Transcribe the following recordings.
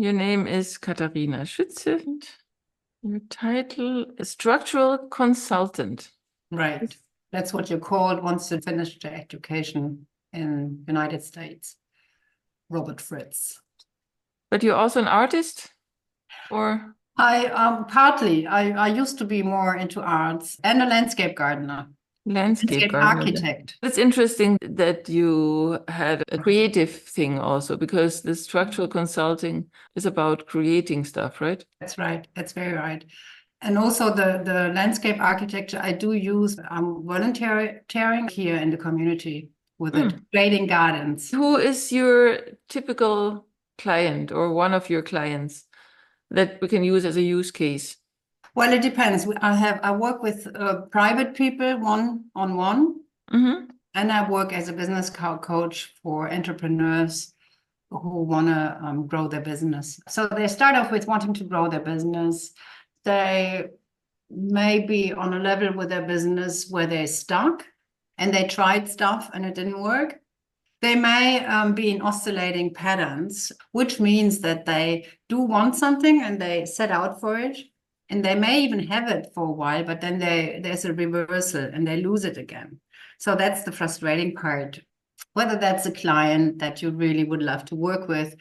Your name is Katharina Schütze. Your title is Structural Consultant. Right. That's what you're called once you finish the education in United States. Robert Fritz. But you're also an artist, or? I used to be more into arts and a landscape gardener. Landscape gardener. Architect. It's interesting that you had a creative thing also, because the structural consulting is about creating stuff, right? That's right. That's very right. And also the landscape architecture, I do use volunteering here in the community with it, creating gardens. Who is your typical client or one of your clients that we can use as a use case? Well, it depends. I work with private people one-on-one, and I work as a business coach for entrepreneurs who want to grow their business. So they start off with wanting to grow their business. They may be on a level with their business where they're stuck and they tried stuff and it didn't work. They may be in oscillating patterns, which means that they do want something and they set out for it. And they may even have it for a while, but then there's a reversal and they lose it again. So that's the frustrating part. Whether that's a client that you really would love to work with,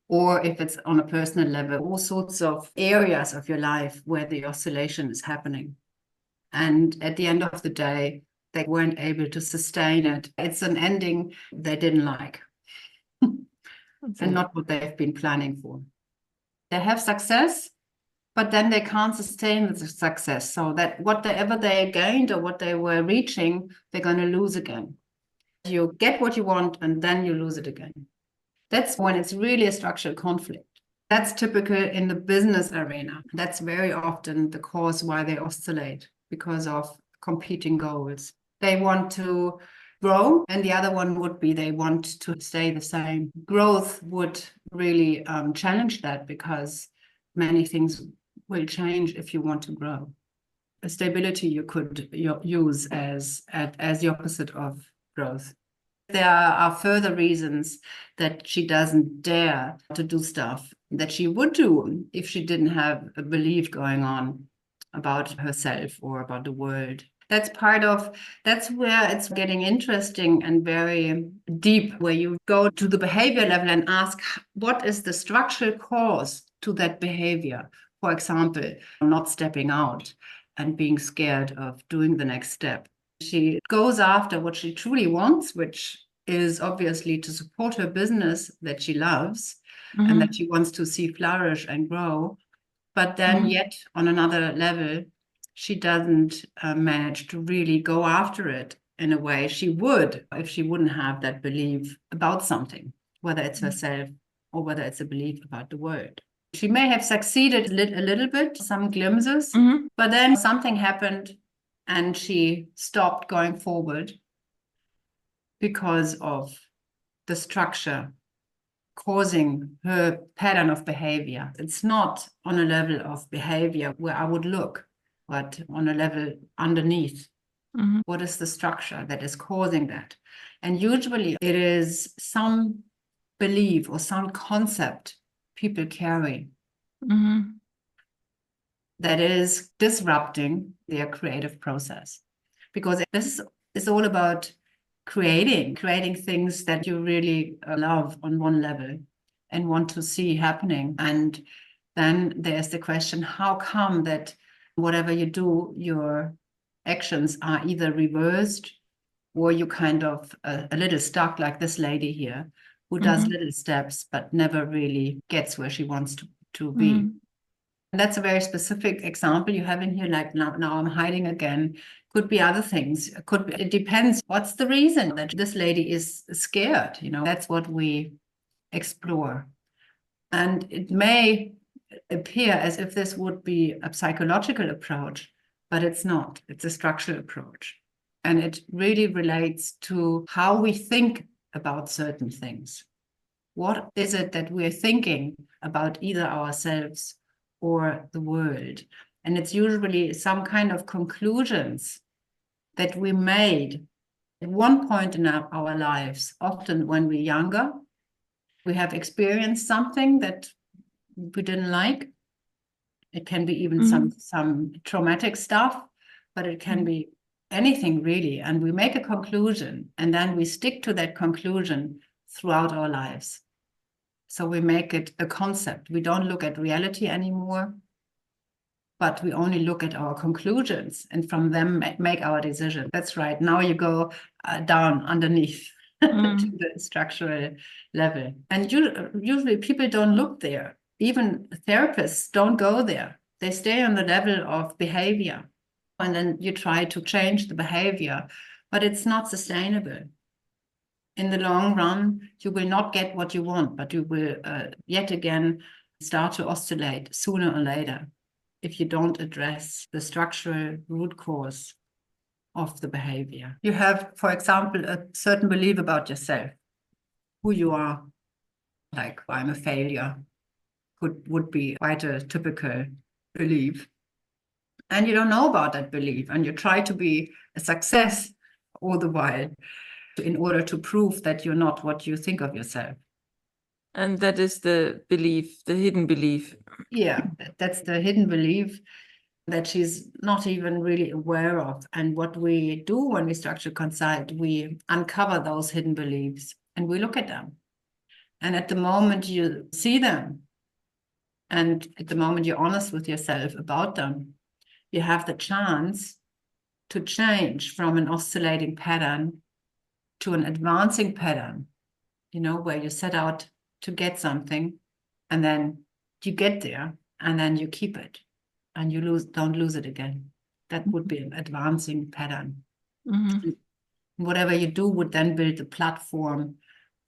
or if it's on a personal level, all sorts of areas of your life where the oscillation is happening. And at the end of the day, they weren't able to sustain it. It's an ending they didn't like and not what they've been planning for. They have success, but then they can't sustain the success. So that whatever they gained or what they were reaching, they're going to lose again. You get what you want and then you lose it again. That's when it's really a structural conflict. That's typical in the business arena. That's very often the cause why they oscillate, because of competing goals. They want to grow, and the other one would be they want to stay the same. Growth would really challenge that, because many things will change if you want to grow. A stability you could use as the opposite of growth. There are further reasons that she doesn't dare to do stuff that she would do if she didn't have a belief going on about herself or about the world. That's where it's getting interesting and very deep, where you go to the behavior level and ask, what is the structural cause to that behavior? For example, not stepping out and being scared of doing the next step. She goes after what she truly wants, which is obviously to support her business that she loves and that she wants to see flourish and grow. But then yet on another level, she doesn't manage to really go after it in a way she would if she wouldn't have that belief about something, whether it's herself or whether it's a belief about the world. She may have succeeded a little bit, some glimpses, but then something happened and she stopped going forward because of the structure causing her pattern of behavior. It's not on a level of behavior where I would look, but on a level underneath. What is the structure that is causing that? And usually it is some belief or some concept people carry that is disrupting their creative process. Because this is all about creating things that you really love on one level and want to see happening. And then there's the question, how come that whatever you do, your actions are either reversed or you kind of a little stuck, like this lady here, who does little steps but never really gets where she wants to be. And that's a very specific example you have in here, like now I'm hiding again. Could be other things. It depends. What's the reason that this lady is scared? That's what we explore. And it may appear as if this would be a psychological approach, but it's not. It's a structural approach. And it really relates to how we think about certain things. What is it that we're thinking about either ourselves or the world? And it's usually some kind of conclusions that we made at one point in our lives. Often when we're younger, we have experienced something that we didn't like. It can be even some traumatic stuff, but it can be anything really. And we make a conclusion, and then we stick to that conclusion throughout our lives. So we make it a concept. We don't look at reality anymore, but we only look at our conclusions, and from them make our decision. That's right. Now you go down underneath to the structural level. And usually people don't look there. Even therapists don't go there. They stay on the level of behavior. And then you try to change the behavior, but it's not sustainable. In the long run, you will not get what you want, but you will yet again start to oscillate sooner or later if you don't address the structural root cause of the behavior. You have, for example, a certain belief about yourself, who you are, like I'm a failure, would be quite a typical belief. And you don't know about that belief, and you try to be a success all the while in order to prove that you're not what you think of yourself. And that is the belief, the hidden belief. Yeah, that's the hidden belief that she's not even really aware of. And what we do when we structure consult, we uncover those hidden beliefs and we look at them. And at the moment you see them, and at the moment you're honest with yourself about them, you have the chance to change from an oscillating pattern to an advancing pattern, you know, where you set out to get something and then you get there and then you keep it and you don't lose it again. That would be an advancing pattern. Whatever you do would then build the platform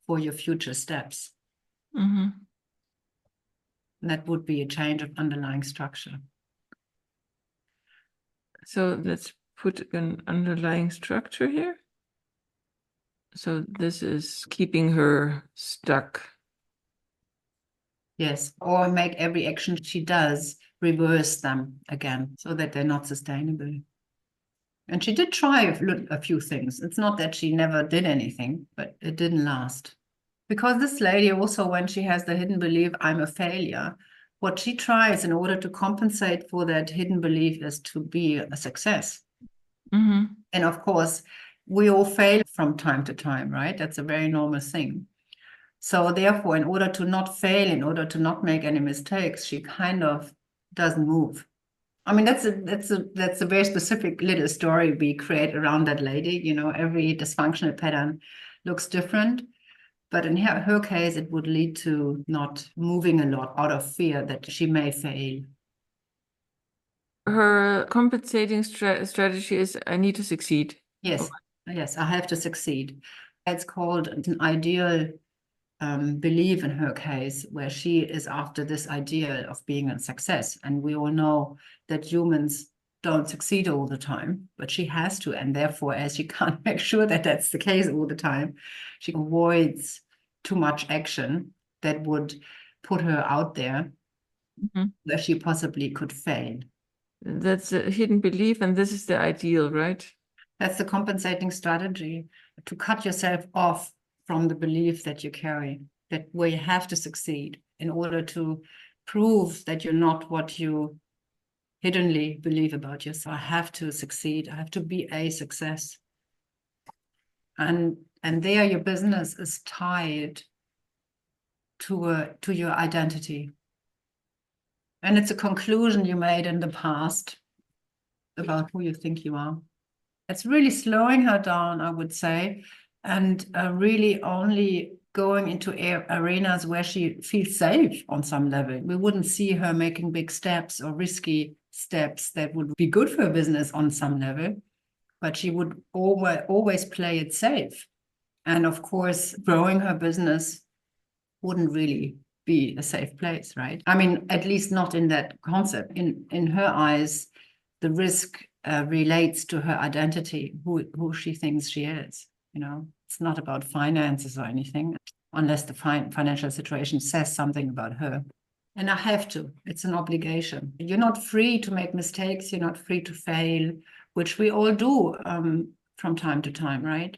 for your future steps. And that would be a change of underlying structure. So let's put an underlying structure here. So this is keeping her stuck. Yes, or make every action she does reverse them again so that they're not sustainable. And she did try a few things. It's not that she never did anything, but it didn't last. Because this lady also, when she has the hidden belief, I'm a failure, what she tries in order to compensate for that hidden belief is to be a success. And of course, we all fail from time to time, right? That's a very normal thing. So therefore, in order to not fail, in order to not make any mistakes, she kind of doesn't move. I mean, that's a very specific little story we create around that lady. You know, every dysfunctional pattern looks different. But in her case, it would lead to not moving a lot out of fear that she may fail. Her compensating strategy is, I need to succeed. Yes, yes, I have to succeed. It's called an ideal belief in her case, where she is after this idea of being a success. And we all know that humans don't succeed all the time, but she has to. And therefore, as she can't make sure that that's the case all the time, she avoids too much action that would put her out there where she possibly could fail. That's a hidden belief, and this is the ideal, right? That's the compensating strategy, to cut yourself off from the belief that you carry, that where you have to succeed in order to prove that you're not what you hiddenly believe about yourself. I have to succeed. I have to be a success. And there your business is tied to your identity. And it's a conclusion you made in the past about who you think you are. It's really slowing her down, I would say, and really only going into arenas where she feels safe on some level. We wouldn't see her making big steps or risky steps that would be good for her business on some level, but she would always play it safe. And of course, growing her business wouldn't really be a safe place, right? I mean, at least not in that concept. In her eyes, the risk relates to her identity, who she thinks she is. You know, it's not about finances or anything, unless the financial situation says something about her. And I have to. It's an obligation. You're not free to make mistakes. You're not free to fail, which we all do from time to time, right?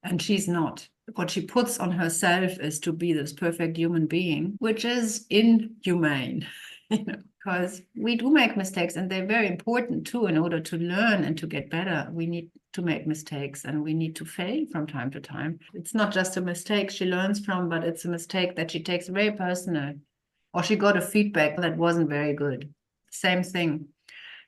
And she's not. what she puts on herself is to be this perfect human being, which is inhumane, because we do make mistakes, and they're very important too. In order to learn and to get better, we need to make mistakes, and we need to fail from time to time. It's not just a mistake she learns from, but it's a mistake that she takes very personal, or she got a feedback that wasn't very good. Same thing.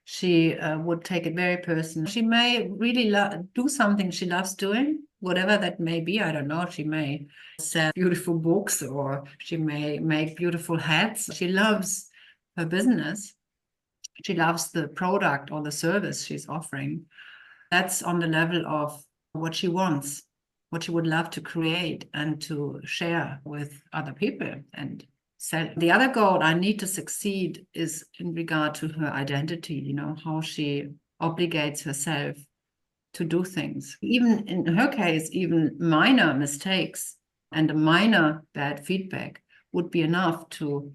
She would take it very personal. She may really do something she loves doing, whatever that may be. I don't know. She may sell beautiful books, or she may make beautiful hats. She loves her business. She loves the product or the service she's offering. That's on the level of what she wants, what she would love to create and to share with other people and sell. The other goal, I need to succeed, is in regard to her identity, how she obligates herself to do things. Even in her case, even minor mistakes and a minor bad feedback would be enough to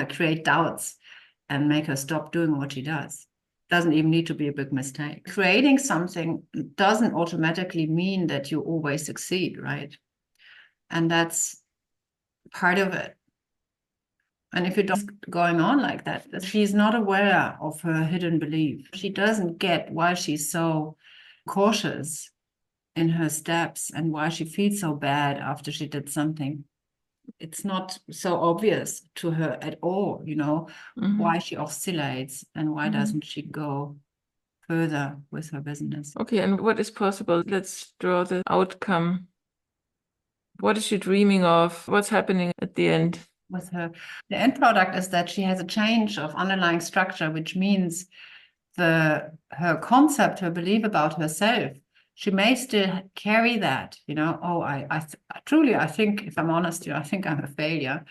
create doubts and make her stop doing what she does. Doesn't even need to be a big mistake. Creating something doesn't automatically mean that you always succeed, right? And that's part of it. And if it does going on like that, she's not aware of her hidden belief. She doesn't get why she's so cautious in her steps and why she feels so bad after she did something. It's not so obvious to her at all, why she oscillates and why doesn't she go further with her business. Okay, and what is possible? Let's draw the outcome. What is she dreaming of? What's happening at the end? With her, the end product is that she has a change of underlying structure, which means her concept, her belief about herself, she may still carry that, I truly, I think, if I'm honest, I think I'm a failure.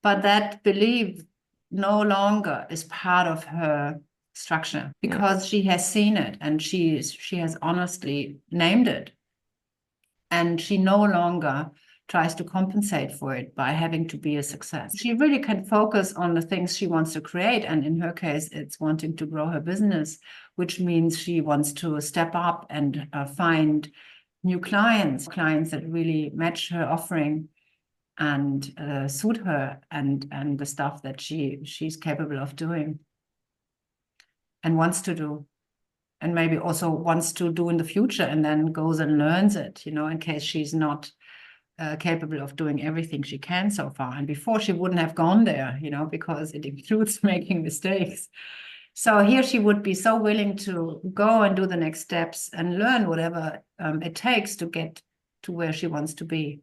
But that belief no longer is part of her structure because she has seen it and she has honestly named it. And she no longer tries to compensate for it by having to be a success. She really can focus on the things she wants to create. And in her case, it's wanting to grow her business, which means she wants to step up and find new clients that really match her offering and suit her and the stuff that she's capable of doing and wants to do. And maybe also wants to do in the future and then goes and learns it, in case she's not capable of doing everything she can so far. And before she wouldn't have gone there, because it includes making mistakes. So here she would be so willing to go and do the next steps and learn whatever it takes to get to where she wants to be.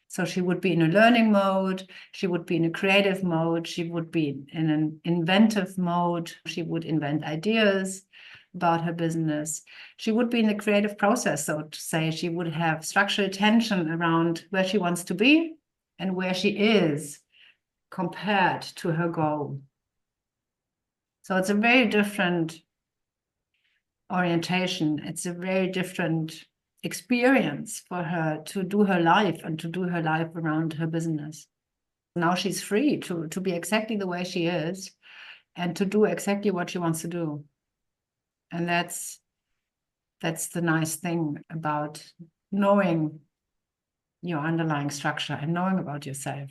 So she would be in a learning mode, she would be in a creative mode, she would be in an inventive mode, she would invent ideas about her business. She would be in the creative process, so to say. She would have structural attention around where she wants to be and where she is compared to her goal. So it's a very different orientation. It's a very different experience for her to do her life and to do her life around her business. Now she's free to be exactly the way she is and to do exactly what she wants to do. And that's the nice thing about knowing your underlying structure and knowing about yourself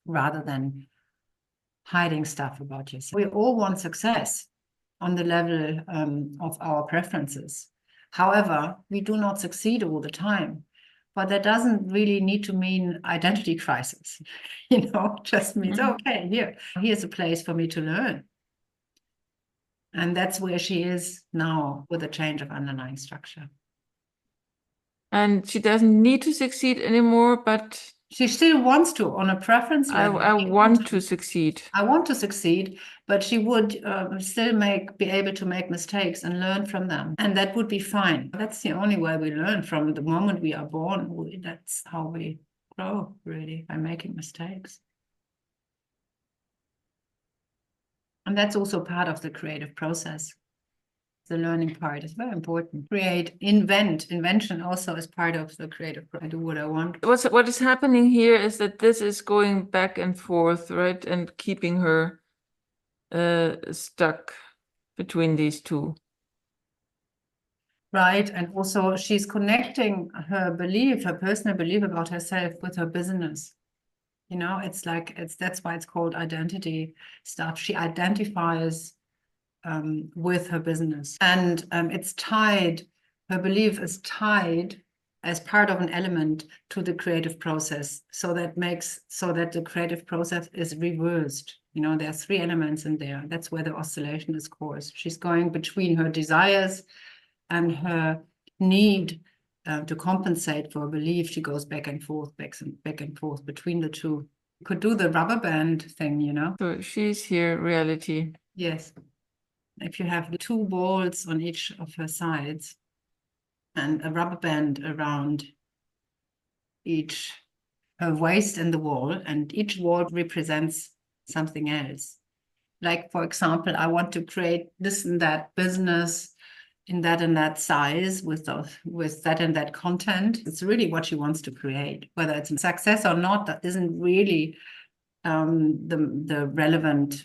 rather than hiding stuff about yourself. We all want success on the level of our preferences. However, we do not succeed all the time. But that doesn't really need to mean identity crisis. Just means, okay, here's a place for me to learn. And that's where she is now with a change of underlying structure. And she doesn't need to succeed anymore, but she still wants to on a preference level. I want to succeed. I want to succeed, but she would still be able to make mistakes and learn from them. And that would be fine. That's the only way we learn from the moment we are born. That's how we grow, really, by making mistakes. And that's also part of the creative process. The learning part is very important. Invention also is part of the creative process. I do what I want. What is happening here is that this is going back and forth, right? And keeping her stuck between these two. right? And also she's connecting her belief, her personal belief about herself with her business. You know, it's like, that's why it's called identity stuff. She identifies with her business, and it's tied, her belief is tied as part of an element to the creative process. So that the creative process is reversed. You know, there are 3 elements in there. That's where the oscillation is caused. She's going between her desires and her need to compensate for a belief. She goes back and forth between the two. You could do the rubber band thing, you know. So she's here, reality. Yes. If you have 2 balls on each of her sides and a rubber band around each, her waist and the wall, and each wall represents something else. Like, for example, I want to create this and that business in that and that size with that and that content. It's really what she wants to create. Whether it's a success or not, that isn't really the relevant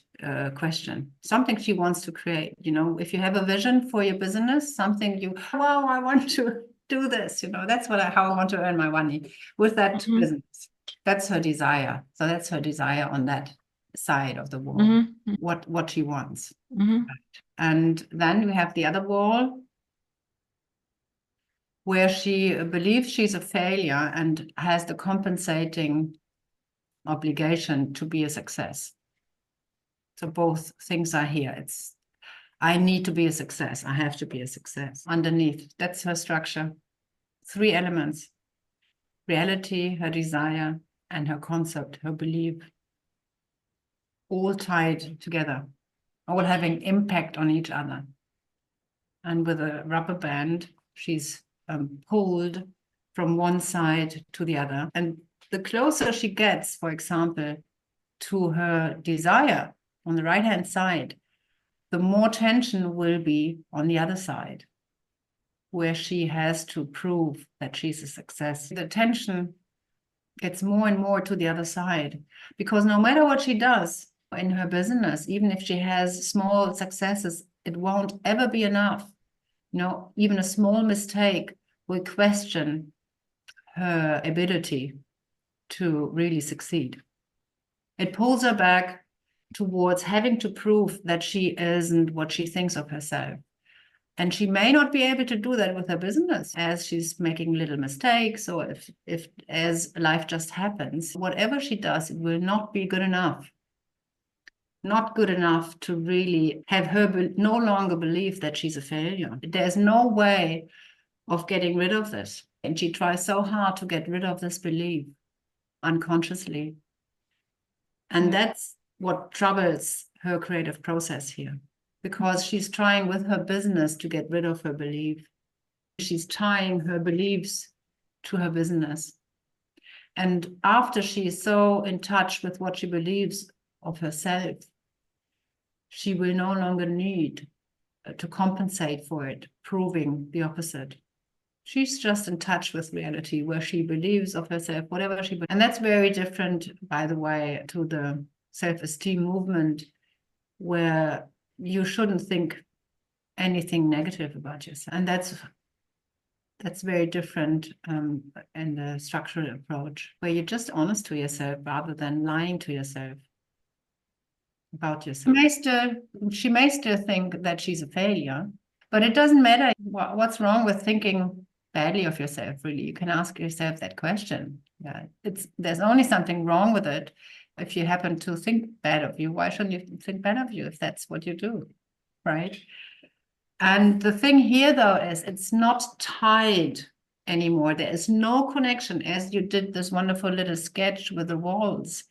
question. Something she wants to create. You know, if you have a vision for your business, something wow, I want to do this. You know, that's how I want to earn my money with that business. That's her desire. So that's her desire on that side of the wall. What she wants. Right. And then we have the other wall where she believes she's a failure and has the compensating obligation to be a success. So both things are here. It's, I need to be a success. I have to be a success. Underneath, that's her structure. 3 elements: reality, her desire, and her concept, her belief, all tied together, all having impact on each other. And with a rubber band, she's pulled from one side to the other. And the closer she gets, for example, to her desire on the right-hand side, the more tension will be on the other side, where she has to prove that she's a success. The tension gets more and more to the other side, because no matter what she does in her business, even if she has small successes, it won't ever be enough. You know, even a small mistake will question her ability to really succeed. It pulls her back towards having to prove that she isn't what she thinks of herself. And she may not be able to do that with her business, as she's making little mistakes, or if as life just happens. Whatever she does, it will not be good enough. Not good enough to really have her no longer believe that she's a failure. There's no way of getting rid of this. And she tries so hard to get rid of this belief unconsciously. And that's what troubles her creative process here, because she's trying with her business to get rid of her belief. She's tying her beliefs to her business. And after she is so in touch with what she believes of herself, she will no longer need to compensate for it, proving the opposite. She's just in touch with reality, where she believes of herself, whatever she believes. And that's very different, by the way, to the self-esteem movement, where you shouldn't think anything negative about yourself. And that's very different in the structural approach, where you're just honest to yourself rather than lying to yourself about yourself. She may still think that she's a failure, but it doesn't matter what's wrong with thinking badly of yourself, really. You can ask yourself that question. Yeah, there's only something wrong with it. If you happen to think bad of you, why shouldn't you think bad of you if that's what you do, right? And the thing here, though, is it's not tied anymore. There is no connection, as you did this wonderful little sketch with the walls.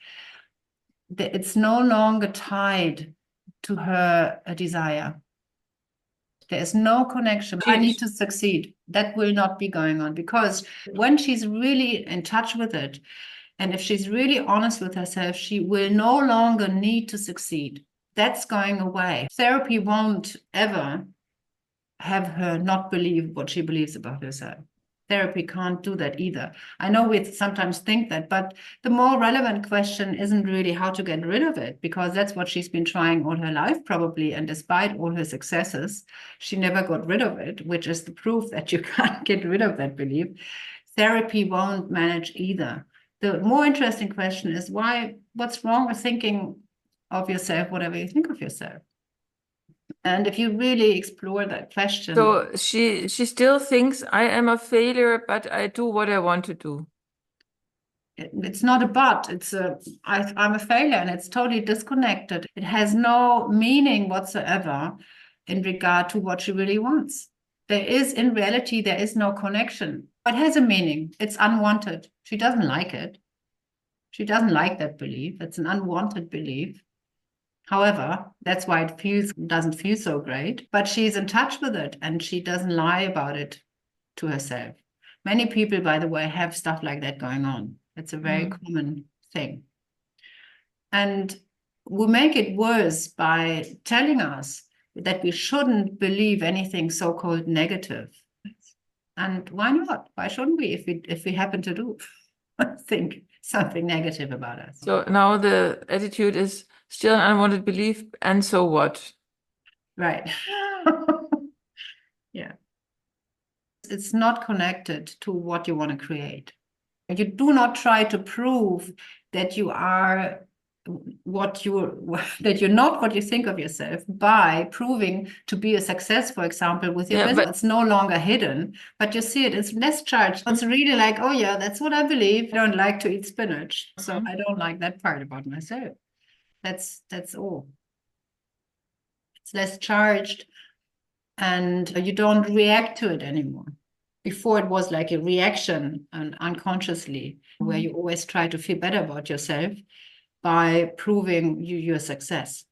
It's no longer tied to her desire. There is no connection. I need to succeed. That will not be going on, because when she's really in touch with it, and if she's really honest with herself, she will no longer need to succeed. That's going away. Therapy won't ever have her not believe what she believes about herself. Therapy can't do that either. I know we sometimes think that, but the more relevant question isn't really how to get rid of it, because that's what she's been trying all her life probably. And despite all her successes, she never got rid of it, which is the proof that you can't get rid of that belief. Therapy won't manage either. The more interesting question is what's wrong with thinking of yourself, whatever you think of yourself? And if you really explore that question. So she still thinks I am a failure, but I do what I want to do. It's not a but, I'm a failure, and it's totally disconnected. It has no meaning whatsoever in regard to what she really wants. In reality, there is no connection. It has a meaning. It's unwanted. She doesn't like it. She doesn't like that belief. It's an unwanted belief. However, that's why it doesn't feel so great, but she's in touch with it and she doesn't lie about it to herself. Many people, by the way, have stuff like that going on. It's a very common thing. And we make it worse by telling us that we shouldn't believe anything so-called negative. And why not? Why shouldn't we if we happen to do think something negative about us? So now the attitude is still an unwanted belief, and so what? Right. Yeah. It's not connected to what you want to create. You do not try to prove that you are that you're not what you think of yourself by proving to be a success, for example, with your business. It's no longer hidden, but you see it's less charged. It's really like, oh yeah, that's what I believe. I don't like to eat spinach, so I don't like that part about myself. That's all. It's less charged, and you don't react to it anymore. Before it was like a reaction, and unconsciously, where you always try to feel better about yourself by proving you're a success.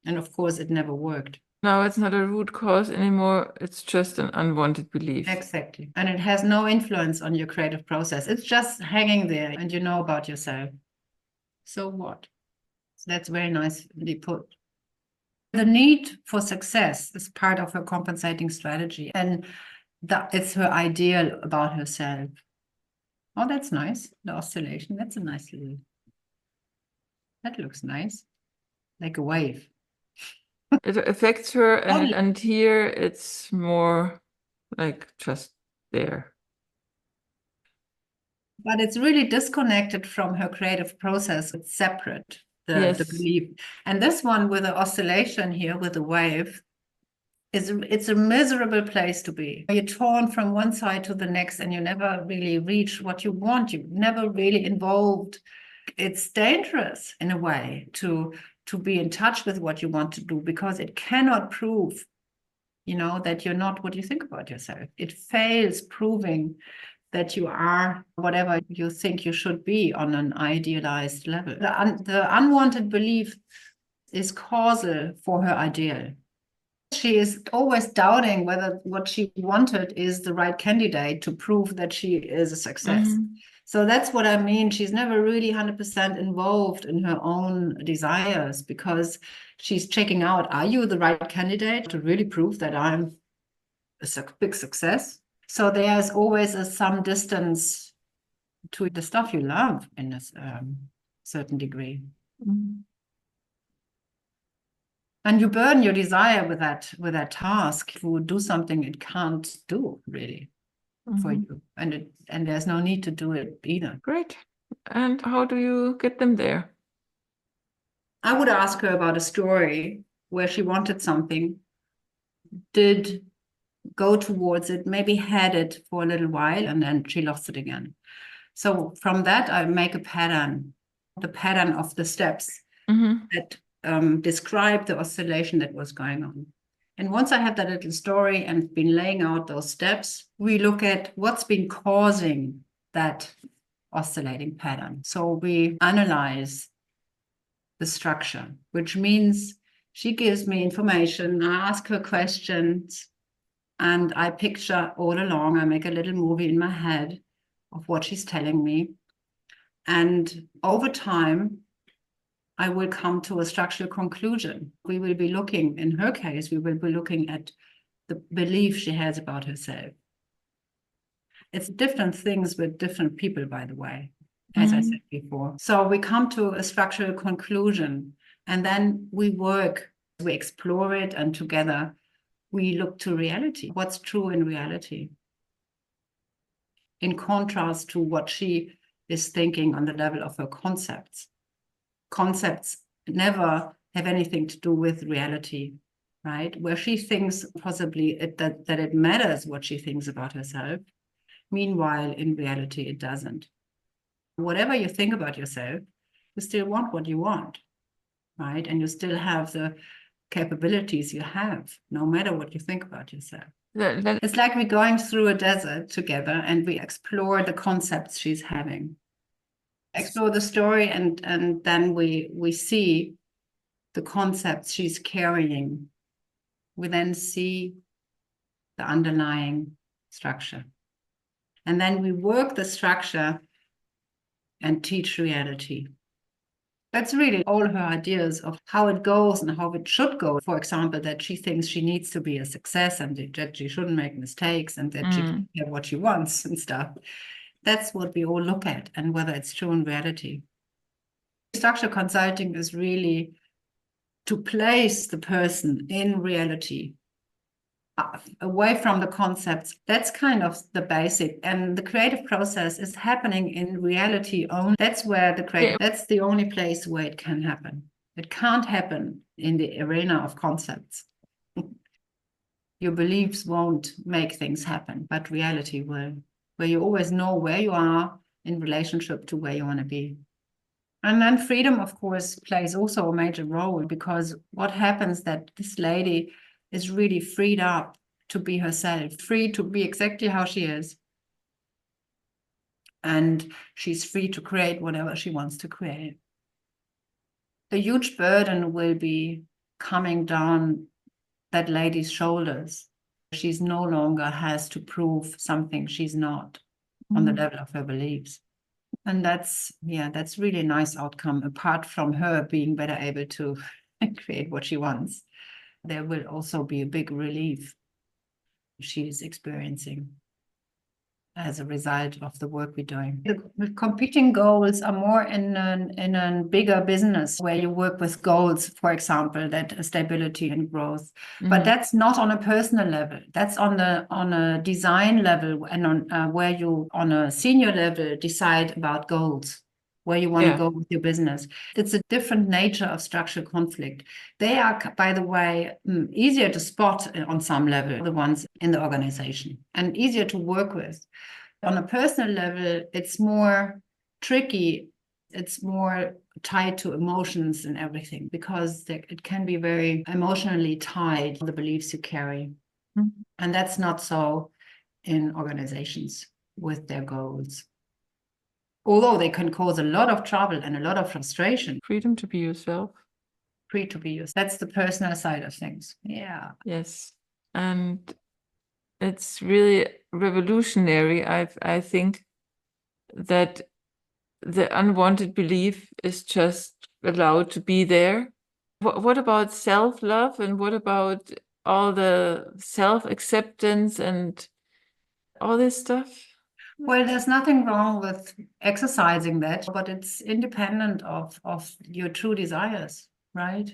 And of course, it never worked. Now it's not a root cause anymore. It's just an unwanted belief. Exactly. And it has no influence on your creative process. It's just hanging there and you know about yourself. So what? So that's very nicely put. The need for success is part of her compensating strategy. And it's her ideal about herself. Oh, that's nice. The oscillation. That's a nice little... That looks nice. Like a wave. It affects her, and here it's more like just there. But it's really disconnected from her creative process. It's separate, the belief. And this one with the oscillation here, with the wave, it's a miserable place to be. You're torn from one side to the next and you never really reach what you want. You're never really involved. It's dangerous in a way to be in touch with what you want to do, because it cannot prove, that you're not what you think about yourself. It fails proving that you are whatever you think you should be on an idealized level. The unwanted belief is causal for her ideal. She is always doubting whether what she wanted is the right candidate to prove that she is a success. So that's what I mean. She's never really 100% involved in her own desires, because she's checking out, are you the right candidate to really prove that I'm a big success? So there's always some distance to the stuff you love in a certain degree. And you burden your desire with that task to do something it can't do, really. For you, and there's no need to do it either. Great. And how do you get them there? I would ask her about a story where she wanted something, did go towards it, maybe had it for a little while, and then she lost it again. So from that, I make a pattern, the pattern of the steps that describe the oscillation that was going on. And once I have that little story and been laying out those steps, we look at what's been causing that oscillating pattern. So we analyze the structure, which means she gives me information, I ask her questions, and I picture all along, I make a little movie in my head of what she's telling me. And over time, I will come to a structural conclusion. We will be looking, in her case, we will be looking at the belief she has about herself. It's different things with different people, by the way, as I said before. So we come to a structural conclusion, and then we work, we explore it, and together we look to reality. What's true in reality? In contrast to what she is thinking on the level of her concepts. Concepts never have anything to do with reality, right? Where she thinks possibly that it matters what she thinks about herself. Meanwhile, in reality, it doesn't. Whatever you think about yourself, you still want what you want, right? And you still have the capabilities you have, no matter what you think about yourself. It's like we're going through a desert together and we explore the concepts she's having. Explore the story, and then we see the concepts she's carrying. We then see the underlying structure. And then we work the structure and teach reality. That's really all her ideas of how it goes and how it should go. For example, that she thinks she needs to be a success and that she shouldn't make mistakes and that she can get what she wants and stuff. That's what we all look at, and whether it's true in reality. Structural consulting is really to place the person in reality, away from the concepts. That's kind of the basic, and the creative process is happening in reality only. That's where that's the only place where it can happen. It can't happen in the arena of concepts. Your beliefs won't make things happen, but reality will, where you always know where you are in relationship to where you want to be. And then freedom, of course, plays also a major role, because what happens that this lady is really freed up to be herself, free to be exactly how she is. And she's free to create whatever she wants to create. A huge burden will be coming down that lady's shoulders. She's no longer has to prove something she's not on the level of her beliefs. And that's really a nice outcome, apart from her being better able to create what she wants. There will also be a big relief she is experiencing as a result of the work we're doing. The competing goals are more in a bigger business where you work with goals, for example, that stability and growth. But that's not on a personal level. That's on a design level, and on where you on a senior level decide about goals, where you want to go with your business. It's a different nature of structural conflict. They are, by the way, easier to spot on some level, the ones in the organization, and easier to work with. On a personal level, it's more tricky. It's more tied to emotions and everything, because it can be very emotionally tied to the beliefs you carry. And that's not so in organizations with their goals. Although they can cause a lot of trouble and a lot of frustration. Freedom to be yourself. Free to be yourself. That's the personal side of things. Yeah. Yes. And it's really revolutionary, I think, that the unwanted belief is just allowed to be there. What about self-love, and what about all the self-acceptance and all this stuff? Well, there's nothing wrong with exercising that, but it's independent of your true desires, right?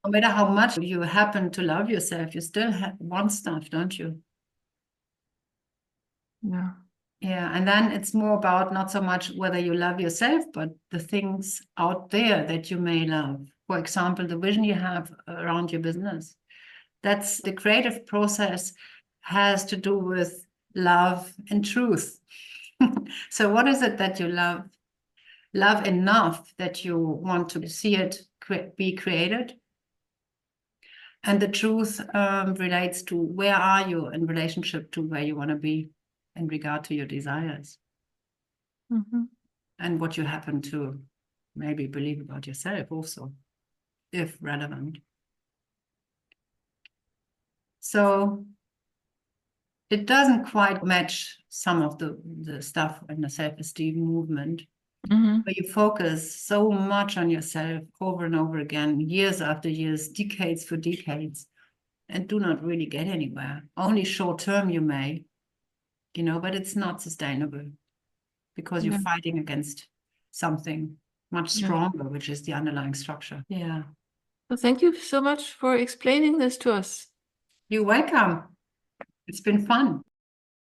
No matter how much you happen to love yourself, you still want stuff, don't you? Yeah. Yeah, and then it's more about not so much whether you love yourself, but the things out there that you may love. For example, the vision you have around your business. That's the creative process, has to do with love and truth. So what is it that you love? Love enough that you want to see it be created. And the truth relates to where are you in relationship to where you want to be in regard to your desires. And what you happen to maybe believe about yourself also, if relevant. So it doesn't quite match some of the stuff in the self-esteem movement, where you focus so much on yourself over and over again, years after years, decades for decades, and do not really get anywhere. Only short term you may, you know, but it's not sustainable because you're fighting against something much stronger, which is the underlying structure. Yeah. Well, thank you so much for explaining this to us. You're welcome. It's been fun.